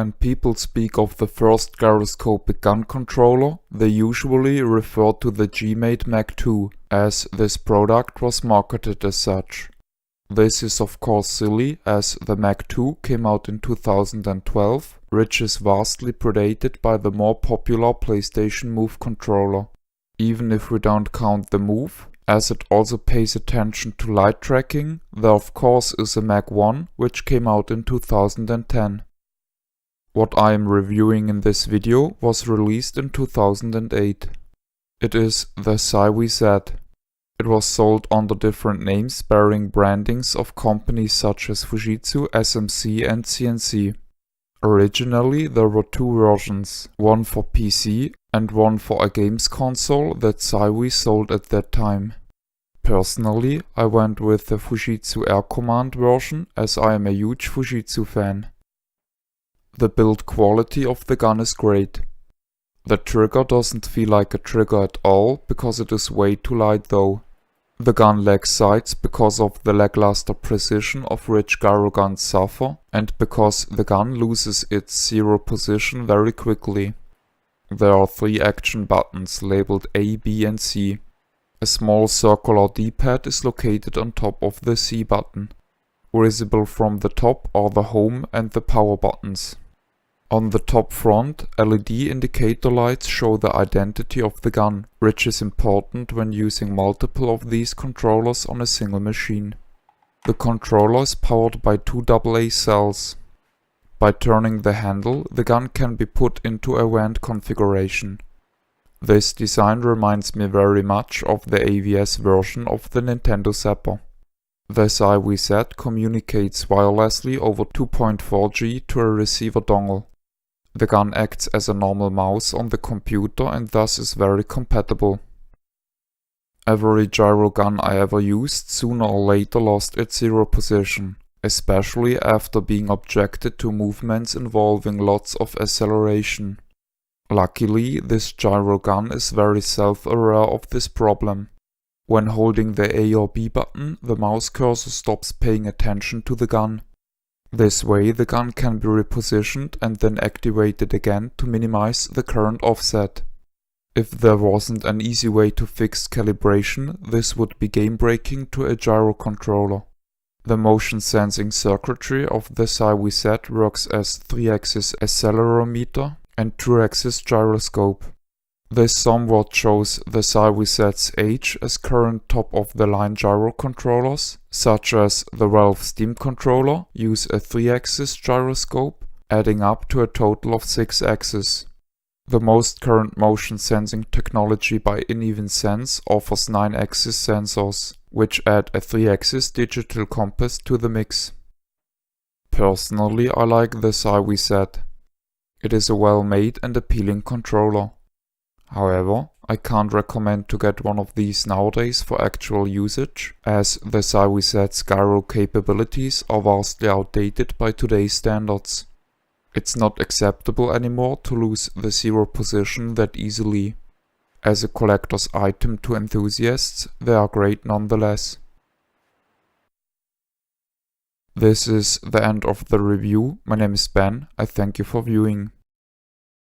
When people speak of the first gyroscopic gun controller, they usually refer to the G-Mate Mag 2, as this product was marketed as such. This is of course silly, as the Mag 2 came out in 2012, which is vastly predated by the more popular PlayStation Move controller. Even if we don't count the Move, as it also pays attention to light tracking, there of course is a Mag 1, which came out in 2010. What I am reviewing in this video was released in 2008. It is the CyWee Z. It was sold under different names bearing brandings of companies such as Fujitsu, SMC and CNC. Originally there were two versions, one for PC and one for a games console that CyWee sold at that time. Personally, I went with the Fujitsu Air Command version as I am a huge Fujitsu fan. The build quality of the gun is great. The trigger doesn't feel like a trigger at all because it is way too light though. The gun lacks sights because of the lackluster precision of which gyro guns suffer and because the gun loses its zero position very quickly. There are 3 action buttons labeled A, B and C. A small circular D-pad is located on top of the C button. Visible from the top are the home and the power buttons. On the top front, LED indicator lights show the identity of the gun, which is important when using multiple of these controllers on a single machine. The controller is powered by 2 AA cells. By turning the handle, the gun can be put into a WAND configuration. This design reminds me very much of the AVS version of the Nintendo Zapper. The CyWee Z communicates wirelessly over 2.4G to a receiver dongle. The gun acts as a normal mouse on the computer and thus is very compatible. Every gyro gun I ever used sooner or later lost its zero position, especially after being objected to movements involving lots of acceleration. Luckily, this gyro gun is very self-aware of this problem. When holding the A or B button, the mouse cursor stops paying attention to the gun. This way the gun can be repositioned and then activated again to minimize the current offset. If there wasn't an easy way to fix calibration, this would be game-breaking to a gyro controller. The motion sensing circuitry of the CyWee Z works as 3-axis accelerometer and 2-axis gyroscope. This somewhat shows the CyWee Z's age as current top-of-the-line gyro controllers, such as the Valve Steam controller, use a 3-axis gyroscope, adding up to a total of 6 axes. The most current motion sensing technology by InEvenSense offers 9-axis sensors, which add a 3-axis digital compass to the mix. Personally, I like the CyWee Z. It is a well-made and appealing controller. However, I can't recommend to get one of these nowadays for actual usage, as the CyWee Z's gyro capabilities are vastly outdated by today's standards. It's not acceptable anymore to lose the zero position that easily. As a collector's item to enthusiasts, they are great nonetheless. This is the end of the review. My name is Ben. I thank you for viewing.